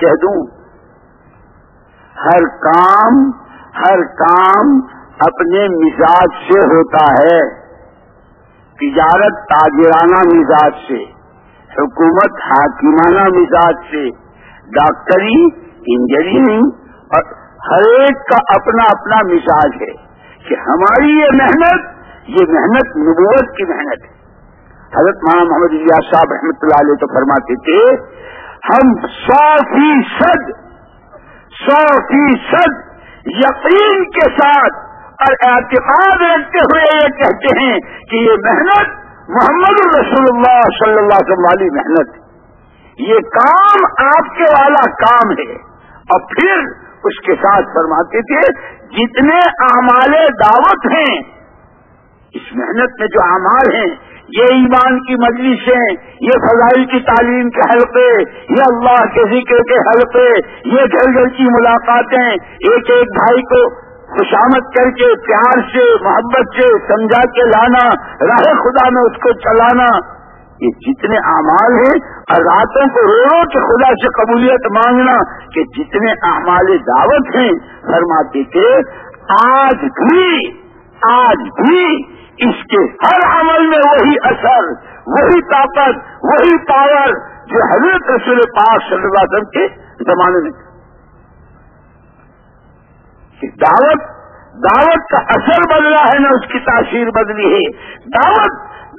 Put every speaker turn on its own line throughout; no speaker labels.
کہہ دوں، ہر کام اپنے مزاج سے ہوتا ہے. تجارت تاجرانہ مزاج سے، حکومت حاکمانہ مزاج سے، ڈاکٹری انجینئرنگ، اور ہر ایک کا اپنا اپنا مزاج ہے کہ ہماری یہ محنت نبوت کی محنت ہے. حضرت مولانا محمد الیاس صاحب رحمۃ اللہ علیہ تو فرماتے تھے ہم 100% یقین کے ساتھ اور اعتقاد رکھتے ہوئے یہ کہتے ہیں کہ یہ محنت محمد رسول اللہ صلی اللہ علیہ وسلم والی محنت ہے. یہ کام آپ کے والا کام ہے. اور پھر اس کے ساتھ فرماتے تھے جتنے اعمال دعوت ہیں، اس محنت میں جو اعمال ہیں، یہ ایمان کی مجلسیں، یہ فضائل کی تعلیم کے حلقے، یہ اللہ کے ذکر کے حلقے، یہ گھر گھر کی ملاقاتیں، ایک ایک بھائی کو خوشامد کر کے پیار سے محبت سے سمجھا کے لانا، راہ خدا میں اس کو چلانا، یہ جتنے اعمال ہیں، اور راتوں کو رو رو کے خدا سے قبولیت مانگنا، کہ جتنے اعمال دعوت ہیں، فرماتے تھے آج بھی اس کے ہر عمل میں وہی اثر، وہی طاقت، وہی پاور جو حضرت رسول پاک صلی اللہ علیہ وسلم کے زمانے میں کہ دعوت کا اثر بدلا ہے نہ اس کی تاثیر بدلی ہے.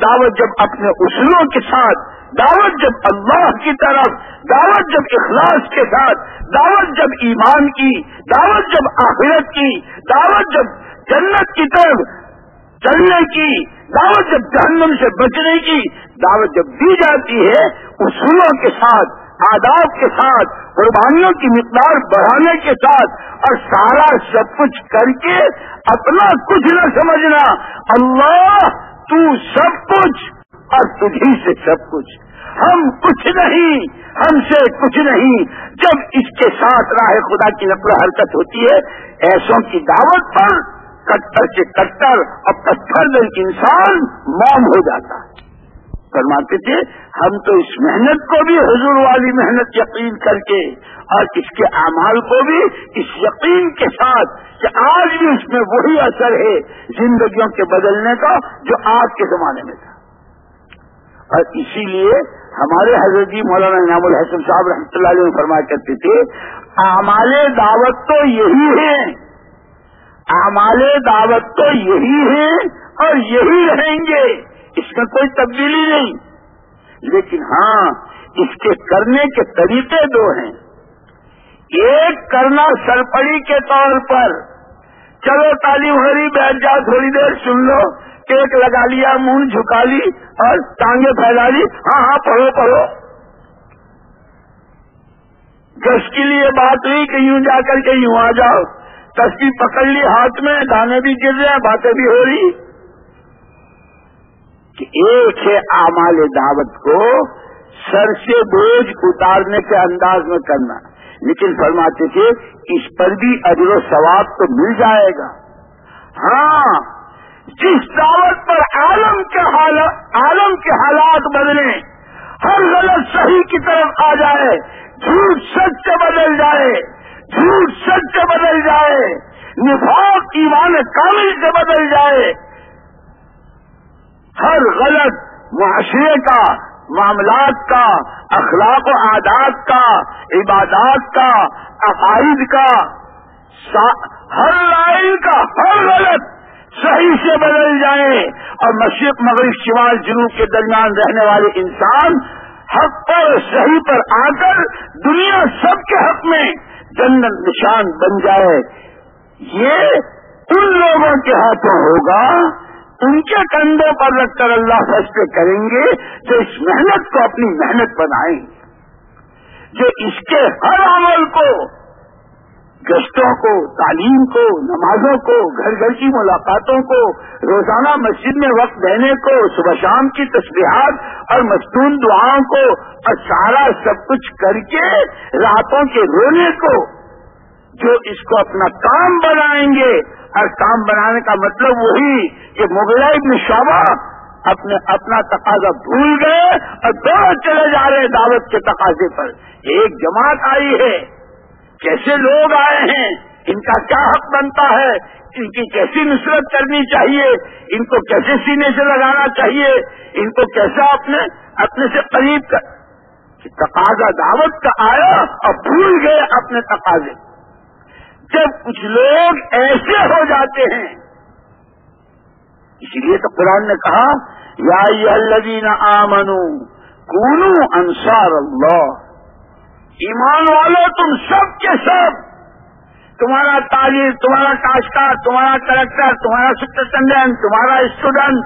دعوت جب اپنے اصولوں کے ساتھ، دعوت جب اللہ کی طرف، دعوت جب اخلاص کے ساتھ، دعوت جب ایمان کی، دعوت جب آخرت کی، دعوت جب جنت کی طرف چلنے کی، دعوت جب جہنم سے بچنے کی دعوت جب دی جاتی ہے، اصولوں کے ساتھ، آداب کے ساتھ، قربانیوں کی مقدار بڑھانے کے ساتھ، اور سارا سب کچھ کر کے اپنا کچھ نہ سمجھنا، اللہ تو سب کچھ اور تجھی سے سب کچھ، ہم کچھ نہیں، ہم سے کچھ نہیں. جب اس کے ساتھ راہ خدا کی نقل و حرکت ہوتی ہے، ایسوں کی دعوت پر کٹر سے کٹر اور پتھر دل انسان موم ہو جاتا ہے. فرماتے تھے ہم تو اس محنت کو بھی حضور والی محنت یقین کر کے، اور اس کے اعمال کو بھی اس یقین کے ساتھ کہ آج بھی اس میں وہی اثر ہے زندگیوں کے بدلنے کا جو آج کے زمانے میں تھا. اور اسی لیے ہمارے حضرت جی مولانا انعام الحسن صاحب رحمۃ اللہ علیہ فرمایا کرتے تھے اعمال دعوت تو یہی ہیں، اعمال دعوت تو یہی ہیں اور یہی رہیں گے، اس میں کوئی تبدیلی نہیں. لیکن ہاں اس کے کرنے کے طریقے دو ہیں. ایک کرنا سرپڑی کے طور پر، چلو تعلیم ہو رہی بیٹھ جاؤ تھوڑی دیر سن لو، ٹیک لگا لیا، منہ جھکا لی اور ٹانگیں پھیلا لی، ہاں پڑھو. جس کے لیے بات ہوئی کہ یوں جا کر کے یوں آ جاؤ، تسبیح پکڑ لی ہاتھ میں، دانے بھی گر رہے ہیں، باتیں بھی ہو رہی. کہ ایک ہے اعمال دعوت کو سر سے بوجھ اتارنے کے انداز میں کرنا، لیکن فرماتے تھے اس پر بھی اجر و ثواب تو مل جائے گا. ہاں جس دعوت پر عالم کے حالات بدلیں، ہر غلط صحیح کی طرف آ جائے، جھوٹ سچ سے بدل جائے، جھوٹ سچ سے بدل جائے، نفاق ایمان کامل سے بدل جائے، ہر غلط معاشرے کا، معاملات کا، اخلاق و عادات کا، عبادات کا، عقائد کا، ہر لائن کا ہر غلط صحیح سے بدل جائے، اور مشرق مغرب شمال جنوب کے درمیان رہنے والے انسان حق پر صحیح پر آ کر دنیا سب کے حق میں جنت نشان بن جائے. یہ ان لوگوں کے ہاتھوں ہوگا، ان کے کندھوں پر رکھ کر اللہ فیصلے کریں گے جو اس محنت کو اپنی محنت بنائیں، جو اس کے ہر عمل کو، گشتوں کو، تعلیم کو، نمازوں کو، گھر گھر کی ملاقاتوں کو، روزانہ مسجد میں وقت دینے کو، صبح شام کی تسبیحات اور مستون دعاؤں کو، اور سارا سب کچھ کر کے راتوں کے رونے کو، جو اس کو اپنا کام بنائیں گے. اور کام بنانے کا مطلب وہی کہ مغیرہ ابن شعبہ اپنا تقاضا بھول گئے اور دونوں چلے جا رہے ہیں دعوت کے تقاضے پر. ایک جماعت آئی ہے, کیسے لوگ آئے ہیں, ان کا کیا حق بنتا ہے, ان کی کیسی نصرت کرنی چاہیے, ان کو کیسے سینے سے لگانا چاہیے, ان کو کیسا اپنے سے قریب کر. تقاضا دعوت کا آیا اور بھول گئے اپنے تقاضے. جب کچھ لوگ ایسے ہو جاتے ہیں, اسی لیے تو قرآن نے کہا یا ایھا الذین آمنوا کونوا انصار اللہ. ایمان والو تم سب کے سب, تمہارا تاجر, تمہارا کاشتکار, تمہارا کلکٹر, تمہارا سپرنٹینڈنٹ, تمہارا اسٹوڈنٹ,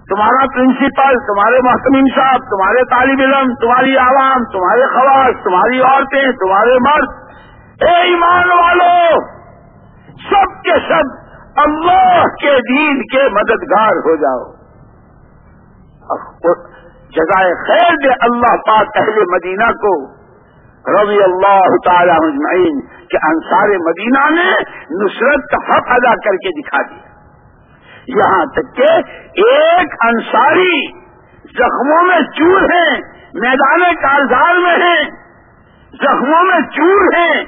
تمہارا پرنسپل, تمہارے محتمین صاحب, تمہارے طالب علم, تمہاری عوام, تمہارے خواص, تمہاری عورتیں, تمہارے مرد, اے ایمان والو سب کے سب اللہ کے دین کے مددگار ہو جاؤ. جزائے خیر دے اللہ پاک اہل مدینہ کو رضی اللہ تعالی اجمعین کہ انصار مدینہ نے نصرت کا حق ادا کر کے دکھا دیا. یہاں تک کہ ایک انصاری زخموں میں چور ہیں, میدان کارزار میں ہیں, زخموں میں چور ہیں,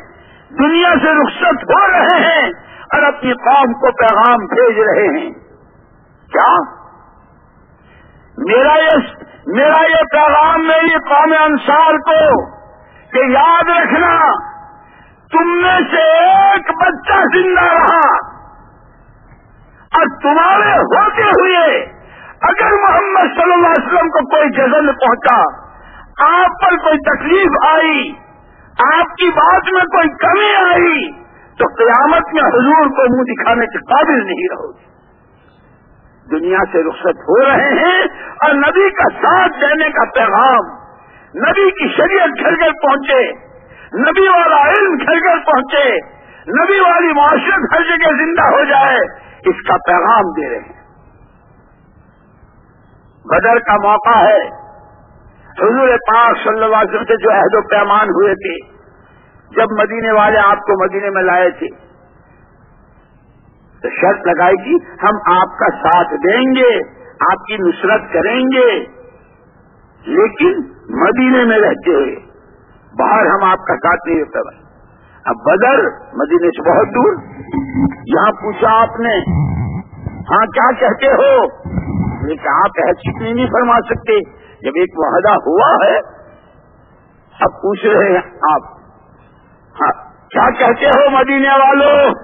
دنیا سے رخصت ہو رہے ہیں اور اپنی قوم کو پیغام بھیج رہے ہیں. کیا میرا یہ پیغام میری قوم انصار کو کہ یاد رکھنا تم میں سے ایک بچہ زندہ رہا اور تمہارے ہوتے ہوئے اگر محمد صلی اللہ علیہ وسلم کو کوئی جزل پہنچا, آپ پر کوئی تکلیف آئی, آپ کی بات میں کوئی کمی آئی, تو قیامت میں حضور کو منہ دکھانے کے قابل نہیں رہو گے. دنیا سے رخصت ہو رہے ہیں اور نبی کا ساتھ دینے کا پیغام, نبی کی شریعت گھر گھر پہنچے, نبی والا علم گھر گھر پہنچے, نبی والی معاشرت ہر جگہ زندہ ہو جائے, اس کا پیغام دے رہے ہیں. بدر کا موقع ہے, حضور پاک صلی اللہ علیہ وسلم سے جو عہد و پیمان ہوئے تھے, جب مدینے والے آپ کو مدینے میں لائے تھے تو شرط لگائی تھی ہم آپ کا ساتھ دیں گے, آپ کی نصرت کریں گے, لیکن مدینے میں رہتے ہوئے, باہر ہم آپ کا ساتھ نہیں دیتے. اب بدر مدینے سے بہت دور, یہاں پوچھا آپ نے ہاں کیا کہتے ہو, لیکن آپ ایسی نہیں فرما سکتے جب ایک معاہدہ ہوا ہے. اب پوچھ رہے ہیں آپ ہاں کیا کہتے ہو مدینے والوں.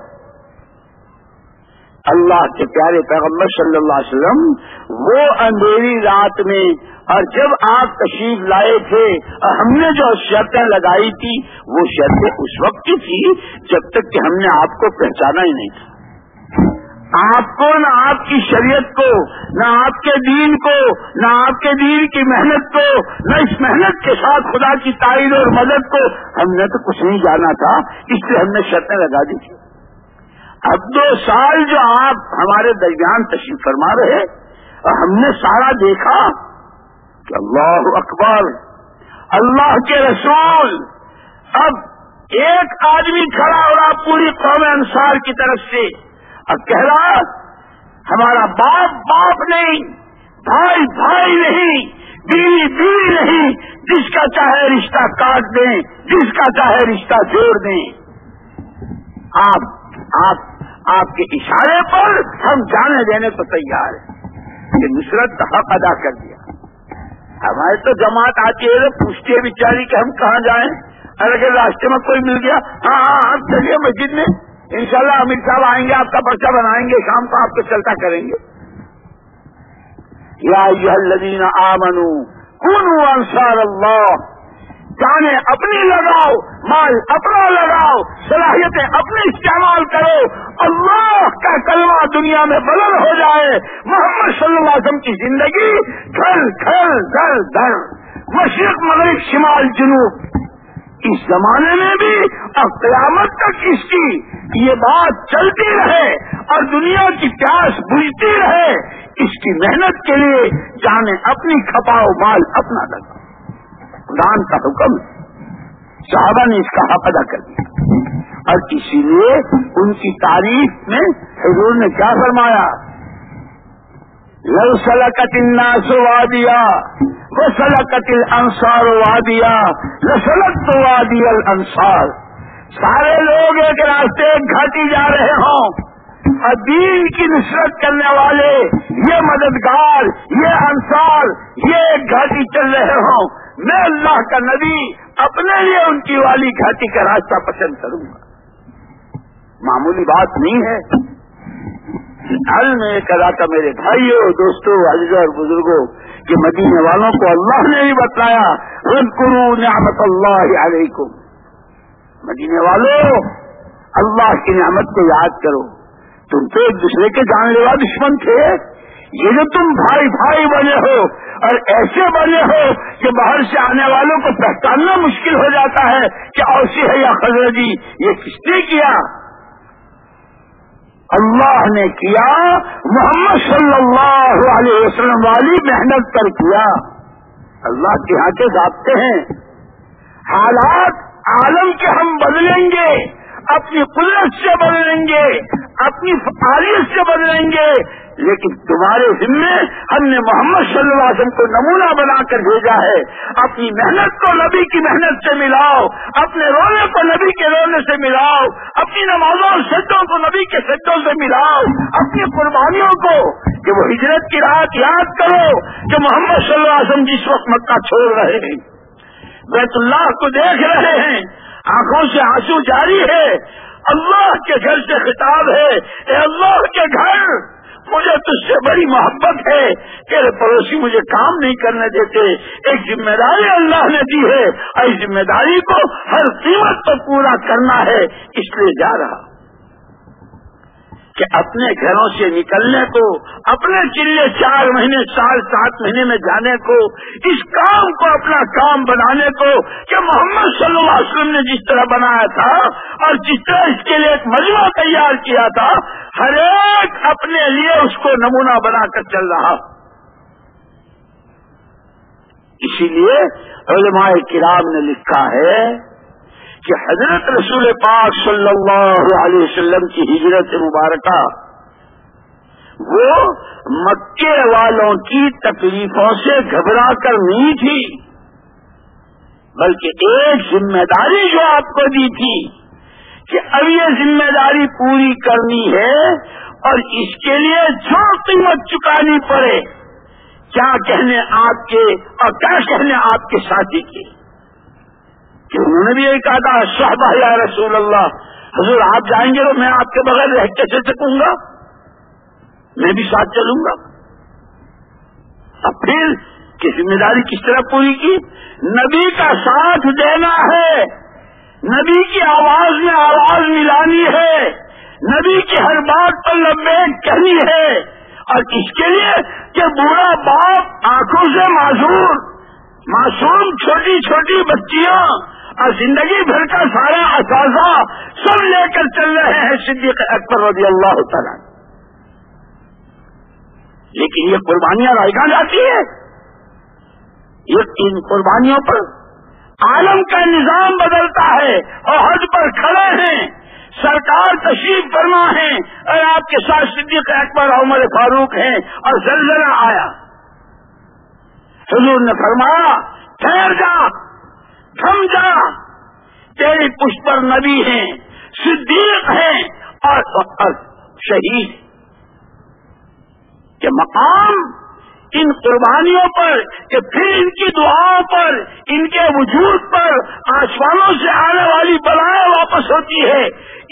اللہ کے پیارے پیغمبر صلی اللہ علیہ وسلم وہ اندھیری رات میں, اور جب آپ تشریف لائے تھے اور ہم نے جو شرطیں لگائی تھی وہ شرطیں اس وقت کی تھی جب تک کہ ہم نے آپ کو پہچانا ہی نہیں تھا. آپ کو, نہ آپ کی شریعت کو, نہ آپ کے دین کو, نہ آپ کے دین کی محنت کو, نہ اس محنت کے ساتھ خدا کی تائید اور مدد کو ہم نے تو کچھ نہیں جانا تھا, اس لیے ہم نے شرطیں لگا دی تھی. اب 2 سال جو آپ ہمارے درمیان تشریف فرما رہے اور ہم نے سارا دیکھا کہ اللہ اکبر, اللہ کے رسول. اب ایک آدمی کھڑا ہو رہا پوری قوم انصار کی طرف سے اور کہہ رہا ہمارا باپ باپ نہیں, بھائی بھائی نہیں, بیوی بیوی نہیں, جس کا چاہے رشتہ کاٹ دیں, جس کا چاہے رشتہ جوڑ دیں. آپ کے اشارے پر ہم جانے دینے کو تیار ہیں کہ نصرت کا حق ادا کر دیا. ہمارے تو جماعت آتی ہے, پوچھتی ہے بیچاری کہ ہم کہاں جائیں, اگر راستے میں کوئی مل گیا ہاں آپ چلیے مسجد میں, انشاءاللہ امیر صاحب آئیں گے, آپ کا پرچہ بنائیں گے, شام کو آپ کو چلتا کریں گے. یا ایھا الذین آمنوا کونوا انصار اللہ. جانے اپنی لگاؤ, مال اپنا لگاؤ, صلاحیتیں اپنی استعمال کرو, اللہ کا کلمہ دنیا میں بلند ہو جائے, محمد صلی اللہ علیہ وسلم کی زندگی گھر گھر در در, مشرق مغرب شمال جنوب, اس زمانے میں بھی اور قیامت تک اس کی یہ بات چلتی رہے اور دنیا کی پیاس بجھتی رہے. اس کی محنت کے لیے جانے اپنی کھپاؤ, مال اپنا لگاؤ. قرآن کا حکم, صحابہ نے اس کا حق ادا کر دیا. اور اسی لیے ان کی تعریف میں حضور نے کیا فرمایا, لو سلكت الناس وادیا وسلكت الانصار وادیا لسلكت وادی الانصار. سارے لوگ ایک راستے ایک گھاٹی جا رہے ہوں اور دین کی نصرت کرنے والے یہ مددگار یہ انصار یہ ایک گھاٹی چل رہے ہوں، میں اللہ کا نبی اپنے لیے ان کی والی گھاٹی کا راستہ پسند کروں گا. معمولی بات نہیں ہے. حل میں کہا تھا میرے بھائیوں دوستوں عزیزوں اور بزرگوں کہ مدینے والوں کو اللہ نے ہی بتایا اذکروا نعمت اللہ علیکم. مدینے والوں اللہ کی نعمت کو یاد کرو. تم تو ایک دوسرے کے جان لیوا دشمن تھے، یہ جو تم بھائی بھائی بنے ہو اور ایسے بنے ہو کہ باہر سے آنے والوں کو پہچاننا مشکل ہو جاتا ہے کہ اوسی ہے یا خزرجی. یہ کس نے کیا؟ اللہ نے کیا. محمد صلی اللہ علیہ وسلم والی محنت پر کیا. اللہ کے ہاں کے ضابطے ہیں. حالات عالم کے ہم بدلیں گے، اپنی قدرت سے بدلیں گے، اپنی فعالیت سے بدلیں گے، لیکن تمہارے ذمے ہم نے محمد صلی اللہ علیہ وسلم کو نمونہ بنا کر بھیجا ہے. اپنی محنت کو نبی کی محنت سے ملاؤ، اپنے رونے کو نبی کے رونے سے ملاؤ، اپنی نمازوں اور سجدوں کو نبی کے سجدوں سے ملاؤ، اپنی قربانیوں کو کہ وہ ہجرت کی رات یاد کرو کہ محمد صلی اللہ علیہ وسلم جس وقت مکہ چھوڑ رہے ہیں، بیت اللہ کو دیکھ رہے ہیں، آنکھوں سے آنسو جاری ہے، اللہ کے گھر سے خطاب ہے، اے اللہ کے گھر مجھے تجھ سے بڑی محبت ہے، تیرے پڑوسی مجھے کام نہیں کرنے دیتے. ایک ذمہ داری اللہ نے دی ہے اور اس ذمہ داری کو ہر قیمت پر پورا کرنا ہے. اس لیے جا رہا کہ اپنے گھروں سے نکلنے کو، اپنے چلے 4 مہینے سال 7 مہینے میں جانے کو، اس کام کو اپنا کام بنانے کو کہ محمد صلی اللہ علیہ وسلم نے جس طرح بنایا تھا اور جس طرح اس کے لیے ایک مجمع تیار کیا تھا، ہر ایک اپنے لیے اس کو نمونہ بنا کر چل رہا. اسی لیے علماء کرام نے لکھا ہے کہ حضرت رسول پاک صلی اللہ علیہ وسلم کی ہجرت مبارکہ وہ مکے والوں کی تکلیفوں سے گھبرا کر نہیں تھی، بلکہ ایک ذمہ داری جو آپ کو دی تھی کہ اب یہ ذمہ داری پوری کرنی ہے اور اس کے لیے جو قیمت چکانی پڑے، کیا کہنے آپ کے اور کیا کہنے آپ کے ساتھی کے، کہ انہوں نے بھی یہی کہا تھا صحبہ یا رسول اللہ، حضور آپ جائیں گے تو میں آپ کے بغیر رہ کیسے سکوں گا، میں بھی ساتھ چلوں گا. اب پھر کہ ذمہ داری کس طرح پوری کی؟ نبی کا ساتھ دینا ہے، نبی کی آواز میں آواز ملانی ہے، نبی کی ہر بات پر لبیک کہنی ہے، اور اس کے لیے کہ بوڑھا باپ آنکھوں سے معصوم چھوٹی چھوٹی بچیاں اور زندگی بھر کا سارا اثاثہ سب لے کر چل رہے ہیں صدیق اکبر رضی اللہ تعالیٰ. لیکن یہ قربانیاں رائگاں جاتی ہے. ان قربانیوں پر عالم کا نظام بدلتا ہے اور حج پر کھڑے ہیں، سرکار تشریف فرما ہے اور آپ کے ساتھ صدیق اکبر عمر فاروق ہیں اور زلزلہ آیا. حضور نے فرمایا ٹھہر جا، تھم جا، تیری پشت پر نبی ہیں، صدیق ہیں اور شہید. کہ مقام ان قربانیوں پر کہ پھر ان کی دعاؤں پر، ان کے وجود پر آسمانوں سے آنے والی بلائیں واپس ہوتی ہے،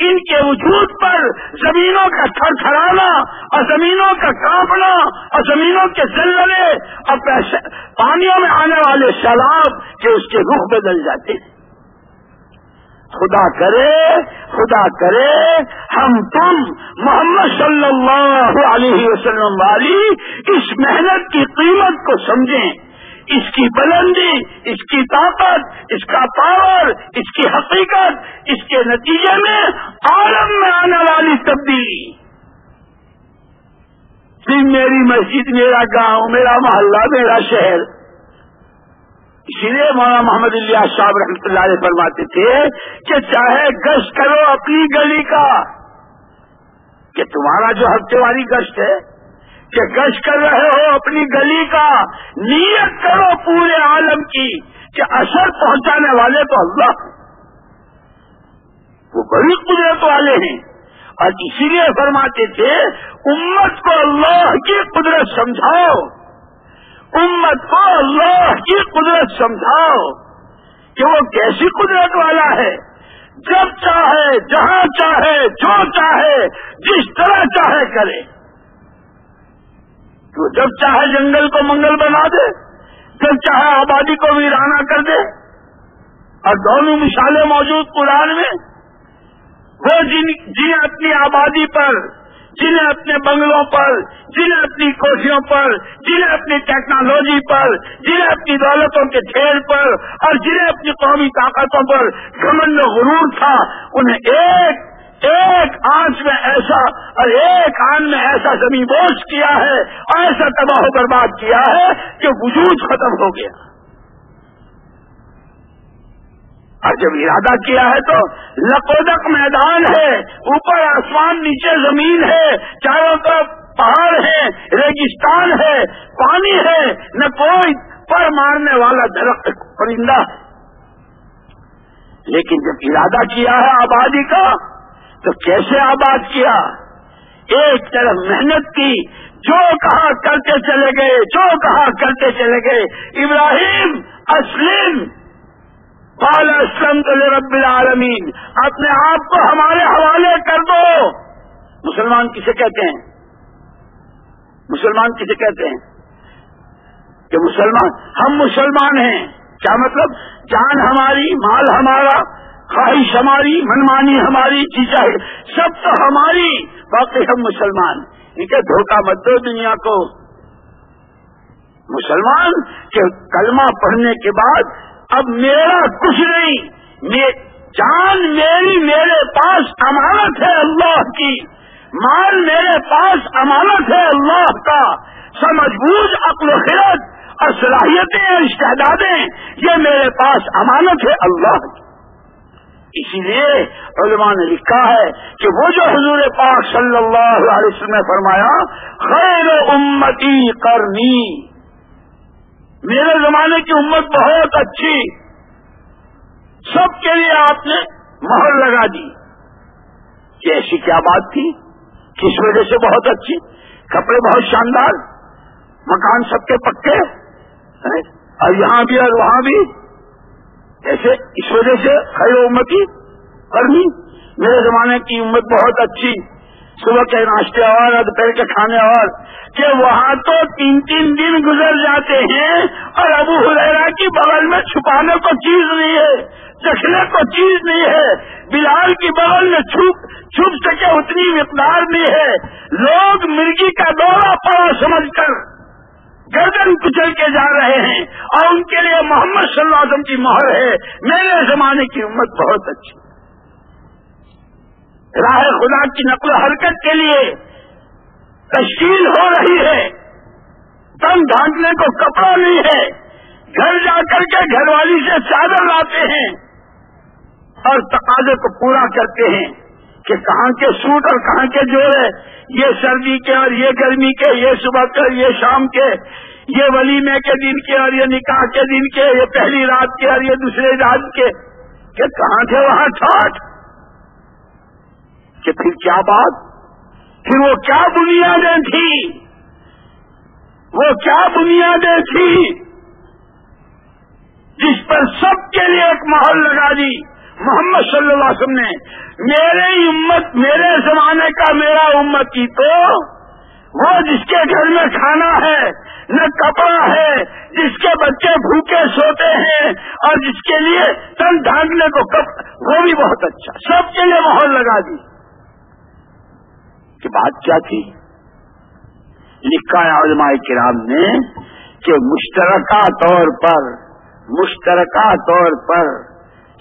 ان کے وجود پر زمینوں کا تھر تھرانا اور زمینوں کا کانپنا اور زمینوں کے زلزلے اور پانیوں میں آنے والے سیلاب کہ اس کے رخ بدل جاتے ہیں. خدا کرے ہم تم محمد صلی اللہ علیہ وسلم والی اس محنت کی قیمت کو سمجھیں، اس کی بلندی، اس کی طاقت، اس کا پاور، اس کی حقیقت، اس کے نتیجے میں عالم میں آنے والی تبدیلی. میری مسجد، میرا گاؤں، میرا محلہ، میرا شہر. اسی لیے مولانا محمد الیاس صاحب رحمۃ اللہ علیہ فرماتے تھے کہ چاہے گشت کرو اپنی گلی کا، کہ تمہارا جو ہفتے والی گشت ہے، کہ گشت کر رہے ہو اپنی گلی کا، نیت کرو پورے عالم کی کہ اثر پہنچانے والے تو اللہ ہیں، وہ بڑی قدرت والے ہیں. اور اسی لیے فرماتے تھے امت کو اللہ کی قدرت سمجھاؤ، امت کو اللہ کی قدرت سمجھاؤ کہ وہ کیسی قدرت والا ہے، جب چاہے جہاں چاہے جو چاہے جس طرح چاہے کرے. تو جب چاہے جنگل کو منگل بنا دے، جب چاہے آبادی کو ویرانہ کر دے. اور دونوں مثالیں موجود قرآن میں. وہ جنہیں اپنی آبادی پر، جنہیں اپنے بنگلوں پر، جنہیں اپنی کوٹھیوں پر، جنہیں اپنی ٹیکنالوجی پر، جنہیں اپنی دولتوں کے ڈھیر پر اور جنہیں اپنی قومی طاقتوں پر گھمنڈ و غرور تھا، انہیں ایک آنچ میں ایسا اور ایک آن میں ایسا زمین بوجھ کیا ہے، ایسا تباہ و برباد کیا ہے کہ وجود ختم ہو گیا. اور جب ارادہ کیا ہے تو لقودق میدان ہے، اوپر آسمان نیچے زمین ہے، چاروں طرف پہاڑ ہے، ریگستان ہے، پانی ہے، نہ کوئی پر مارنے والا درخت پرندہ. لیکن جب ارادہ کیا ہے آبادی کا تو کیسے آباد کیا؟ ایک طرف محنت کی، جو کہا کرتے چلے گئے، جو کہا کرتے چلے گئے. ابراہیم اسلم قال اسلمت لرب العالمین، اپنے آپ کو ہمارے حوالے کر دو. مسلمان کسے کہتے ہیں؟ مسلمان کسے کہتے ہیں؟ کہ مسلمان، ہم مسلمان ہیں. کیا مطلب؟ جان ہماری، مال ہمارا، خواہش ہماری، منمانی ہماری، چیزیں سب تو ہماری، باقی ہم مسلمان. ان کے دھوکہ مت دو دنیا کو. مسلمان کہ کلمہ پڑھنے کے بعد اب میرا کچھ نہیں، جان میری میرے پاس امانت ہے اللہ کی، مال میرے پاس امانت ہے اللہ کا، سمجھ بوجھ عقل و خرد اور صلاحیتیں اور استعدادیں یہ میرے پاس امانت ہے اللہ کی. اسی لیے علماء نے لکھا ہے کہ وہ جو حضور پاک صلی اللہ علیہ وسلم نے فرمایا خیر امتی قرنی، میرے زمانے کی امت بہت اچھی، سب کے لیے آپ نے مہر لگا دی. کہ ایسی کیا بات تھی؟ کس وجہ سے بہت اچھی؟ کپڑے بہت شاندار، مکان سب کے پکے، اور یہاں بھی اور وہاں بھی. ایسے اس وجہ سے خیر امتی کرنی، میرے زمانے کی امت بہت اچھی. صبح کے ناشتے اور دوپہر کے کھانے اور، کہ وہاں تو 3 دن گزر جاتے ہیں اور ابو ہریرہ کی بغل میں چھپانے کو چیز نہیں ہے، چکھنے کو چیز نہیں ہے، بلال کی بغل میں چھپ سکے اتنی مقدار نہیں ہے. لوگ مرغی کا دورہ پڑا سمجھ کر گردن کچل کے جا رہے ہیں اور ان کے لیے محمد صلی اللہ علیہ وسلم کی مہر ہے میرے زمانے کی امت بہت اچھی. راہ خدا کی نقل و حرکت کے لیے تشکیل ہو رہی ہے، تن ڈھانکنے کو کپڑا نہیں ہے، گھر جا کر کے گھر والی سے چادر لاتے ہیں اور تقاضے کو پورا کرتے ہیں کہ کہاں کے سوٹ اور کہاں کے جوڑے، یہ سردی کے اور یہ گرمی کے، یہ صبح کے یہ شام کے، یہ ولیمے کے دن کے اور یہ نکاح کے دن کے، یہ پہلی رات کے اور یہ دوسری رات کے. کہ کہاں تھے وہاں ٹھاٹ؟ کہ پھر کیا بات، پھر وہ کیا بنیادیں تھی، وہ کیا بنیادیں تھی جس پر سب کے لیے ایک مہر لگا دی. محمد صلی اللہ علیہ وسلم نے میری امت، میرے زمانے کا میرا امتی تو وہ جس کے گھر میں کھانا ہے نہ کپڑا ہے، جس کے بچے بھوکے سوتے ہیں اور جس کے لیے تن ڈھانکنے کو وہ بھی بہت اچھا، سب کے لیے مہر لگا دی. کہ بات کیا تھی؟ لکھا ہے علماء کرام نے کہ مشترکہ طور پر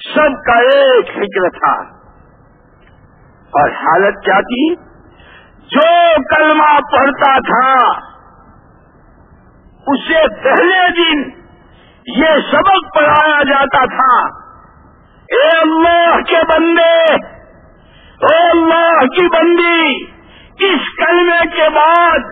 سب کا ایک فکر تھا. اور حالت کیا تھی؟ جو کلمہ پڑھتا تھا اسے پہلے دن یہ سبق پڑھایا جاتا تھا، اے اللہ کے بندے، اے اللہ کی بندی، اس کلمے کے بعد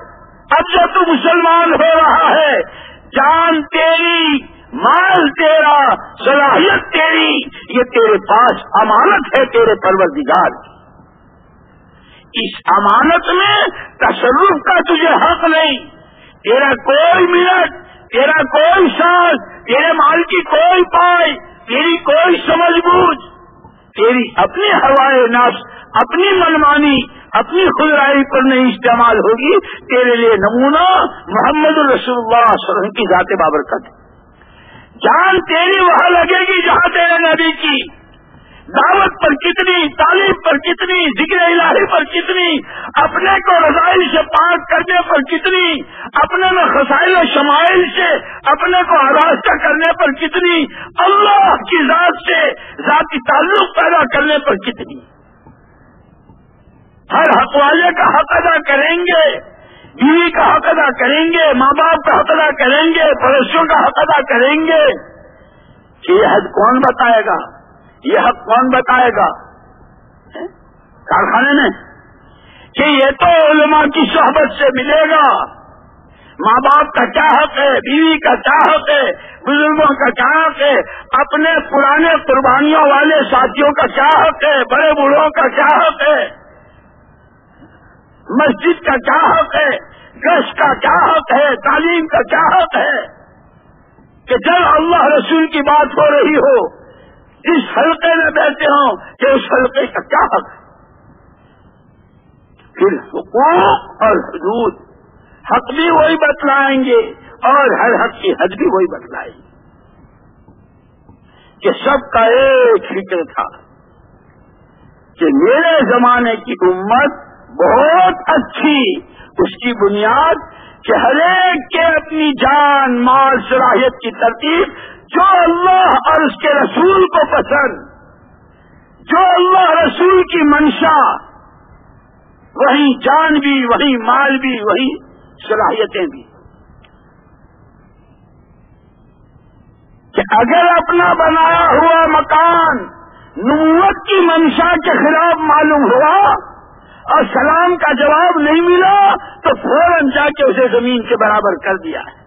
اب جو تو مسلمان ہو رہا ہے، جان تیری، مال تیرا، صلاحیت تیری، یہ تیرے پاس امانت ہے تیرے پروردگار کی۔ اس امانت میں تصرف کا تجھے حق نہیں۔ تیرا کوئی منٹ، تیرا کوئی سانس، تیرے مال کی کوئی پائی، تیری کوئی سمجھ بوجھ، تیری اپنی ہوائے نفس، اپنی منمانی، اپنی خودرائی پر نہیں استعمال ہوگی۔ تیرے لیے نمونہ محمد رسول اللہ صلی اللہ علیہ وسلم کی ذات بابرکت۔ جان تیری وہاں لگے گی جہاں تیرے نبی کی۔ دعوت پر کتنی، تعلیم پر کتنی، ذکر الہی پر کتنی، اپنے کو رضائل سے پاک کرنے پر کتنی، اپنے میں خصائل و شمائل سے اپنے کو آراستہ کرنے پر کتنی، اللہ کی ذات سے ذاتی تعلق پیدا کرنے پر کتنی۔ ہر حق والے کا حق ادا کریں گے، بیوی کا حق ادا کریں گے، ماں باپ کا حق ادا کریں گے، پڑوسیوں کا حق ادا کریں گے۔ کہ یہ حد کون بتائے گا؟ یہ حق کون بتائے گا؟ کارخانے میں کہ یہ تو علماء کی صحبت سے ملے گا۔ ماں باپ کا کیا حق ہے، بیوی کا کیا حق ہے، بزرگوں کا کیا حق ہے، اپنے پرانے قربانیوں والے ساتھیوں کا کیا حق ہے، بڑے بوڑھوں کا کیا حق ہے، مسجد کا کیا حق ہے، گشت کا کیا حق ہے، تعلیم کا کیا حق ہے۔ کہ جب اللہ رسول کی بات ہو رہی ہو، اس حلقے میں بیٹھے ہوں کہ اس حلقے کا کیا حق ہے۔ پھر حقوق اور حدود، حق بھی وہی بتلائیں گے اور ہر حق کی حد بھی وہی بتلائیں گے۔ کہ سب کا ایک فکر تھا کہ میرے زمانے کی امت بہت اچھی، اس کی بنیاد کہ ہر ایک کے اپنی جان، مال، صلاحیت کی ترتیب جو اللہ اور اس کے رسول کو پسند، جو اللہ رسول کی منشا، وہی جان بھی، وہی مال بھی، وہی صلاحیتیں بھی۔ کہ اگر اپنا بنایا ہوا مکان نبوت کی منشا کے خلاف معلوم ہوا اور سلام کا جواب نہیں ملا تو فوراً جا کے اسے زمین کے برابر کر دیا ہے۔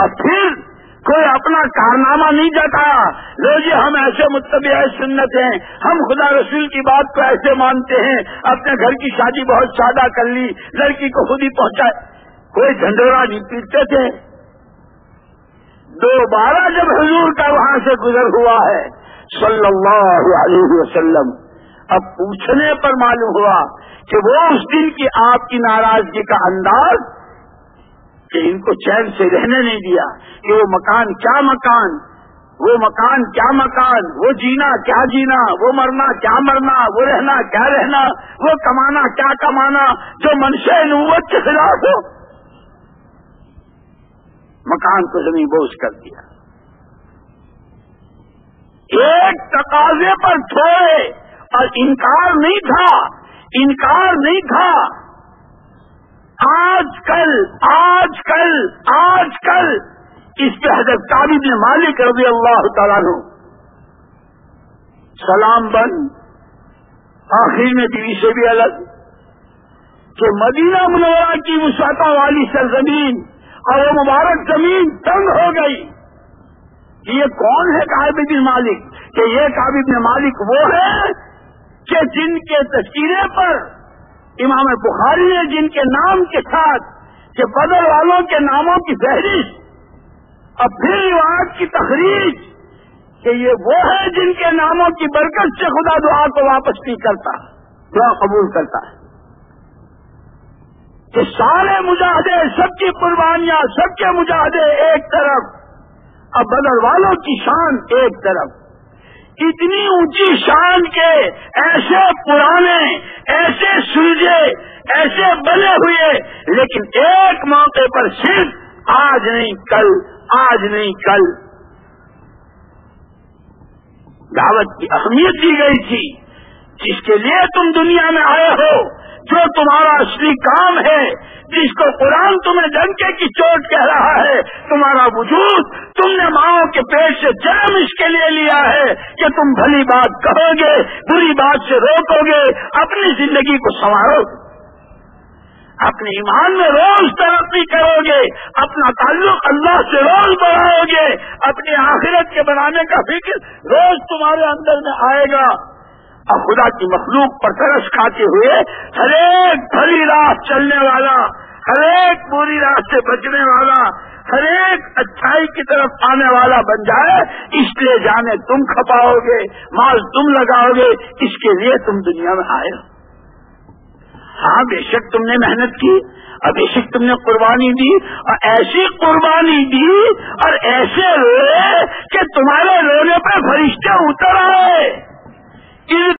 اور پھر کوئی اپنا کارنامہ نہیں جتایا، لو جی ہم ایسے متبع سنت ہیں، ہم خدا رسول کی بات کو ایسے مانتے ہیں، اپنے گھر کی شادی بہت سادہ کر لی، لڑکی کو خود ہی پہنچائے۔ کوئی جھنڈورا نہیں پیٹتے تھے۔ دوبارہ جب حضور کا وہاں سے گزر ہوا ہے صلی اللہ علیہ وسلم، اب پوچھنے پر معلوم ہوا کہ وہ اس دن کی آپ کی ناراضگی کا انداز کہ ان کو چین سے رہنے نہیں دیا، کہ وہ مکان کیا مکان، وہ مکان کیا مکان، وہ جینا کیا جینا، وہ مرنا کیا مرنا، وہ رہنا کیا رہنا، وہ کمانا کیا کمانا، جو منشا نبوت کے خلاف ہو، مکان کو زمین بوجھ کر دیا۔ ایک تقاضے پر تھوڑے اور انکار نہیں تھا، انکار نہیں تھا۔ آج کل اس پہ حضرت کعب بن مالک رضی اللہ تعالیٰ عنہ سلام بند، آخر میں بیوی سے بھی الگ، کہ مدینہ منورہ کی وسعتوں والی سرزمین اور وہ مبارک زمین تنگ ہو گئی کہ یہ کون ہے کعب بن مالک؟ کہ یہ کعب بن مالک وہ ہے کہ جن کے تذکرے پر امام بخاری نے جن کے نام کے ساتھ کہ بدر والوں کے ناموں کی فہرست اور پھر روایت کی تخریج کہ یہ وہ ہے جن کے ناموں کی برکت سے خدا دعا کو واپس نہیں کرتا، دعا قبول کرتا ہے۔ کہ سارے مجاہدے، سب کی قربانیاں، سب کے مجاہدے ایک طرف اور بدر والوں کی شان ایک طرف، اتنی اونچی شان کے ایسے پرانے، ایسے سلجھے، ایسے بنے ہوئے، لیکن ایک موقع پر صرف آج نہیں کل، آج نہیں کل دعوت کی اہمیت دی گئی تھی، جس کے لیے تم دنیا میں آئے ہو، جو تمہارا اصلی کام ہے، جس کو قرآن تمہیں ڈنکے کی چوٹ کہہ رہا ہے، تمہارا وجود تم نے ماؤں کے پیٹ سے جنم اس کے لیے لیا ہے کہ تم بھلی بات کہو گے، بری بات سے روکو گے، اپنی زندگی کو سنوارو گے۔ اپنے ایمان میں روز ترقی کرو گے، اپنا تعلق اللہ سے روز بڑھاؤ گے، اپنی آخرت کے بنانے کا فکر روز تمہارے اندر میں آئے گا۔ اب خدا کی مخلوق پر ترس کھاتے ہوئے ہر ایک بھلی راہ چلنے والا، ہر ایک بری راہ سے بچنے والا، ہر ایک اچھائی کی طرف آنے والا بن جائے، اس لیے جانے تم کھپاؤ گے، مال تم لگاؤ گے، اس کے لیے تم دنیا میں آئے ہو۔ ہاں بے شک تم نے محنت کی اور بے شک تم نے قربانی دی، اور ایسی قربانی دی اور ایسے روئے کہ تمہارے رونے پہ فرشتے اتر آئے۔